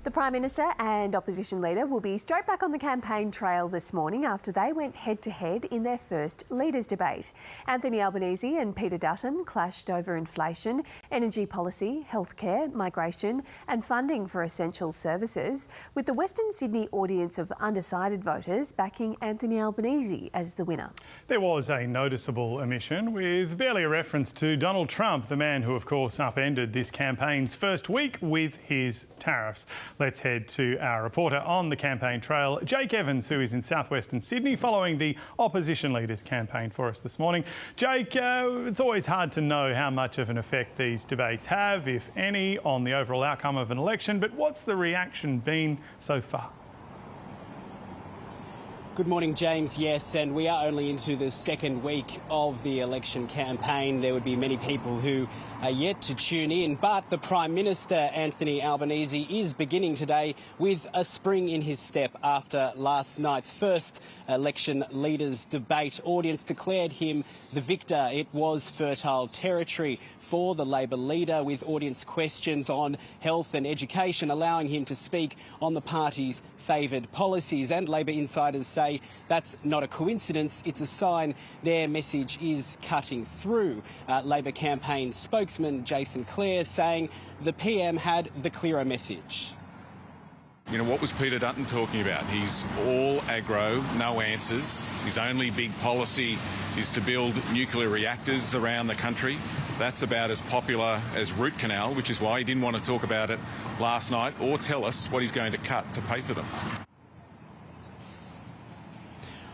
The Prime Minister and opposition leader will be straight back on the campaign trail this morning after they went head-to-head in their first leaders' debate. Anthony Albanese and Peter Dutton clashed over inflation, energy policy, healthcare, migration and funding for essential services, with the Western Sydney audience of undecided voters backing Anthony Albanese as the winner. There was a noticeable omission, with barely a reference to Donald Trump, the man who of course upended this campaign's first week with his tariffs. Let's head to our reporter on the campaign trail, Jake Evans, who is in southwestern Sydney following the opposition leader's campaign for us this morning. Jake, it's always hard to know how much of an effect these debates have, if any, on the overall outcome of an election, but what's the reaction been so far? Good morning, James. Yes, and we are only into the second week of the election campaign. There would be many people who are yet to tune in, but the Prime Minister, Anthony Albanese, is beginning today with a spring in his step after last night's first election leaders' debate. Audience declared him the victor. It was fertile territory for the Labor leader, with audience questions on health and education allowing him to speak on the party's favoured policies. And Labor insiders say that's not a coincidence, it's a sign their message is cutting through. Labor campaign spokesman Jason Clare saying the PM had the clearer message. You know, what was Peter Dutton talking about? He's all aggro, no answers. His only big policy is to build nuclear reactors around the country. That's about as popular as root canal, which is why he didn't want to talk about it last night or tell us what he's going to cut to pay for them.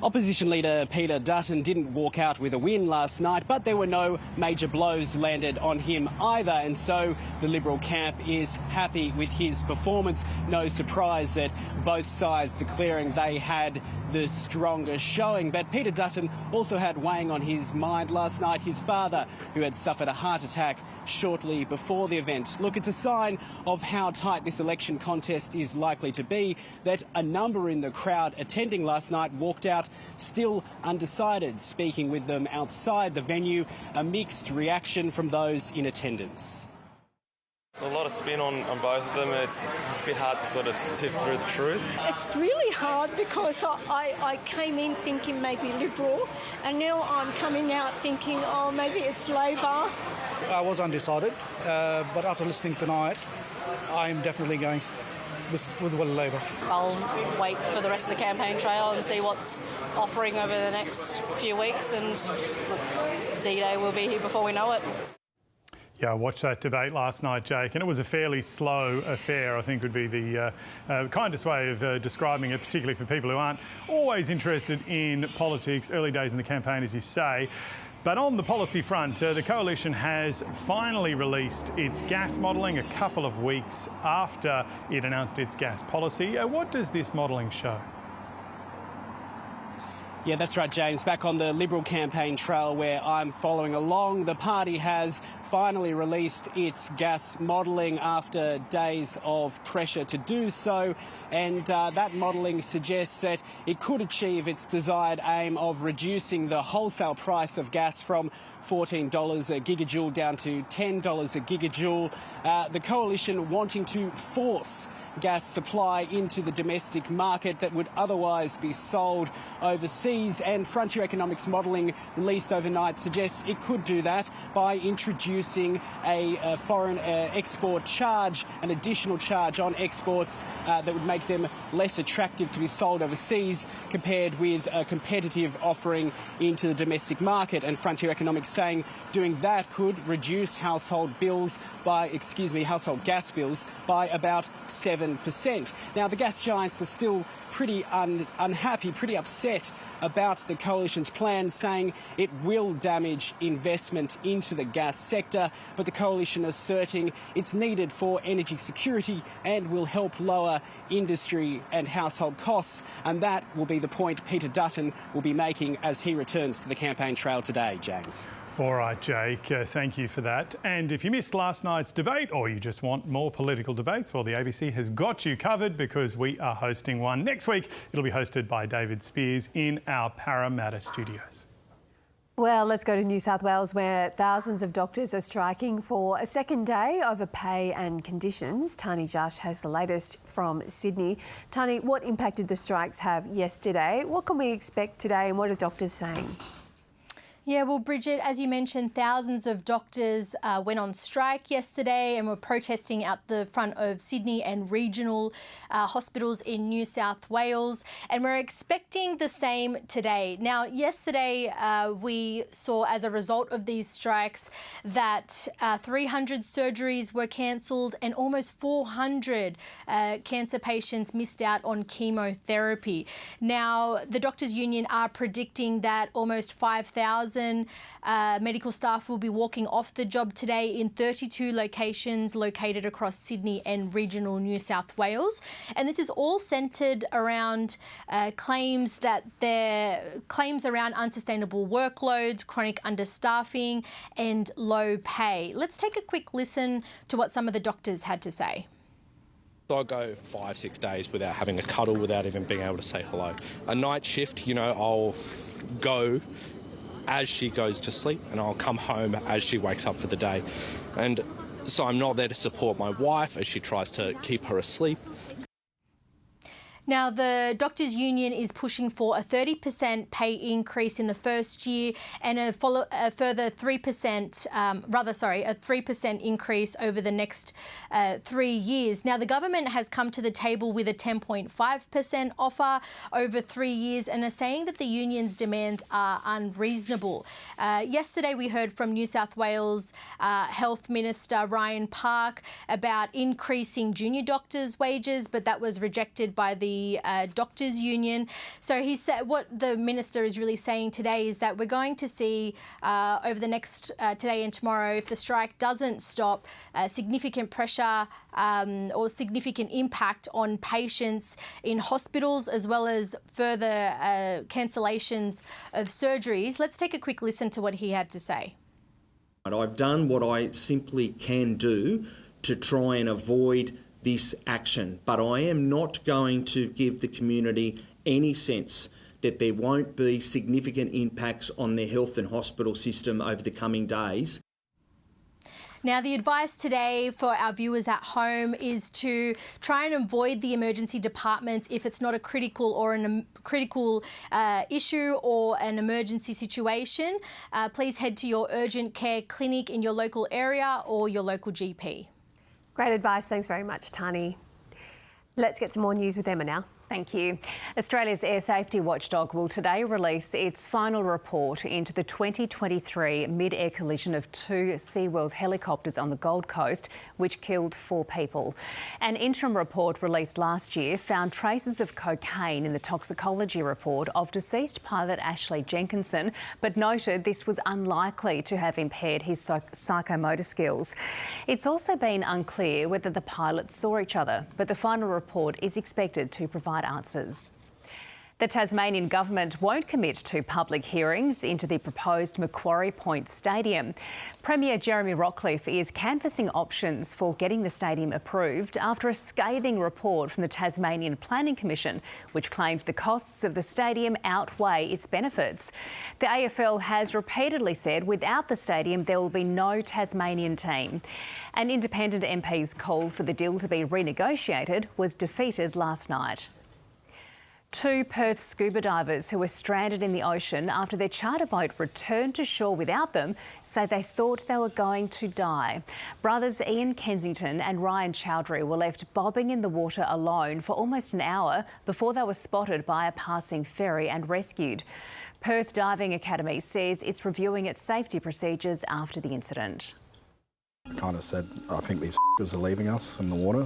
Opposition leader Peter Dutton didn't walk out with a win last night, but there were no major blows landed on him either, and so the Liberal camp is happy with his performance. No surprise that both sides declaring they had the stronger showing. But Peter Dutton also had weighing on his mind last night his father, who had suffered a heart attack shortly before the event. Look, it's a sign of how tight this election contest is likely to be that a number in the crowd attending last night walked out still undecided. Speaking with them outside the venue, a mixed reaction from those in attendance. A lot of spin on both of them. It's a bit hard to sort of sift through the truth. It's really hard because I came in thinking maybe Liberal, and now I'm coming out thinking, oh, maybe it's Labor. I was undecided, but after listening tonight, I'm definitely going with Labor. I'll wait for the rest of the campaign trail and see what's offering over the next few weeks, and D-Day will be here before we know it. Yeah, I watched that debate last night, Jake, and it was a fairly slow affair, I think would be the kindest way of describing it, particularly for people who aren't always interested in politics. Early days in the campaign, as you say. But on the policy front, the Coalition has finally released its gas modelling a couple of weeks after it announced its gas policy. What does this modelling show? Yeah, that's right, James. Back on the Liberal campaign trail where I'm following along, the party has finally released its gas modelling after days of pressure to do so. And that modelling suggests that it could achieve its desired aim of reducing the wholesale price of gas from $14 a gigajoule down to $10 a gigajoule. The Coalition wanting to force gas supply into the domestic market that would otherwise be sold overseas, and Frontier Economics modelling released overnight suggests it could do that by introducing a foreign export charge, an additional charge on exports that would make them less attractive to be sold overseas compared with a competitive offering into the domestic market. And Frontier Economics saying doing that could reduce household household gas bills by about 7%. Now, the gas giants are still pretty unhappy, pretty upset about the Coalition's plan, saying it will damage investment into the gas sector, but the Coalition asserting it's needed for energy security and will help lower industry and household costs, and that will be the point Peter Dutton will be making as he returns to the campaign trail today, James. All right, Jake, thank you for that. And if you missed last night's debate or you just want more political debates, well, the ABC has got you covered because we are hosting one next week. It'll be hosted by David Spears in our Parramatta studios. Well, let's go to New South Wales, where thousands of doctors are striking for a second day over pay and conditions. Tani Josh has the latest from Sydney. Tani, what impact did the strikes have yesterday? What can we expect today and what are doctors saying? Yeah, well, Bridget, as you mentioned, thousands of doctors went on strike yesterday and were protesting out the front of Sydney and regional hospitals in New South Wales. And we're expecting the same today. Now, yesterday we saw, as a result of these strikes, that 300 surgeries were cancelled and almost 400 cancer patients missed out on chemotherapy. Now, the Doctors' Union are predicting that almost 5,000 medical staff will be walking off the job today in 32 locations located across Sydney and regional New South Wales. And this is all centred around claims around unsustainable workloads, chronic understaffing and low pay. Let's take a quick listen to what some of the doctors had to say. I go 5-6 days without having a cuddle, without even being able to say hello. A night shift, I'll go as she goes to sleep and I'll come home as she wakes up for the day. And so I'm not there to support my wife as she tries to keep her asleep. Now, the Doctors' Union is pushing for a 30% pay increase in the first year and a further 3%, a 3% increase over the next 3 years. Now, the government has come to the table with a 10.5% offer over 3 years and are saying that the union's demands are unreasonable. Yesterday, we heard from New South Wales Health Minister Ryan Park about increasing junior doctors' wages, but that was rejected by the Doctors' Union. So he said what the minister is really saying today is that we're going to see over the next today and tomorrow, if the strike doesn't stop, significant pressure or significant impact on patients in hospitals, as well as further cancellations of surgeries. Let's take a quick listen to what he had to say. I've done what I simply can do to try and avoid this action, but I am not going to give the community any sense that there won't be significant impacts on their health and hospital system over the coming days. Now, the advice today for our viewers at home is to try and avoid the emergency departments if it's not a critical issue or an emergency situation. Please head to your urgent care clinic in your local area or your local GP. Great advice. Thanks very much, Tani. Let's get some more news with Emma now. Thank you. Australia's air safety watchdog will today release its final report into the 2023 mid-air collision of 2 SeaWorld helicopters on the Gold Coast, which killed 4 people. An interim report released last year found traces of cocaine in the toxicology report of deceased pilot Ashley Jenkinson, but noted this was unlikely to have impaired his psychomotor skills. It's also been unclear whether the pilots saw each other, but the final report is expected to provide answers. The Tasmanian government won't commit to public hearings into the proposed Macquarie Point Stadium. Premier Jeremy Rockliff is canvassing options for getting the stadium approved after a scathing report from the Tasmanian Planning Commission, which claimed the costs of the stadium outweigh its benefits. The AFL has repeatedly said without the stadium there will be no Tasmanian team. An independent MP's call for the deal to be renegotiated was defeated last night. 2 Perth scuba divers who were stranded in the ocean after their charter boat returned to shore without them say they thought they were going to die. Brothers Ian Kensington and Ryan Chowdhury were left bobbing in the water alone for almost an hour before they were spotted by a passing ferry and rescued. Perth Diving Academy says it's reviewing its safety procedures after the incident. I kind of said, I think these f***ers are leaving us in the water,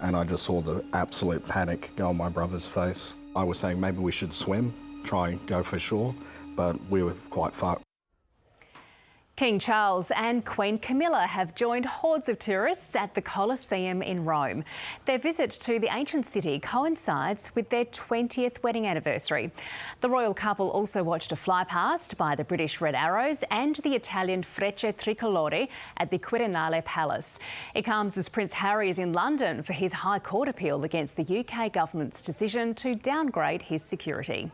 and I just saw the absolute panic go on my brother's face. I was saying maybe we should swim, try and go for shore, but we were quite far. King Charles and Queen Camilla have joined hordes of tourists at the Colosseum in Rome. Their visit to the ancient city coincides with their 20th wedding anniversary. The royal couple also watched a flypast by the British Red Arrows and the Italian Frecce Tricolore at the Quirinale Palace. It comes as Prince Harry is in London for his High Court appeal against the UK government's decision to downgrade his security.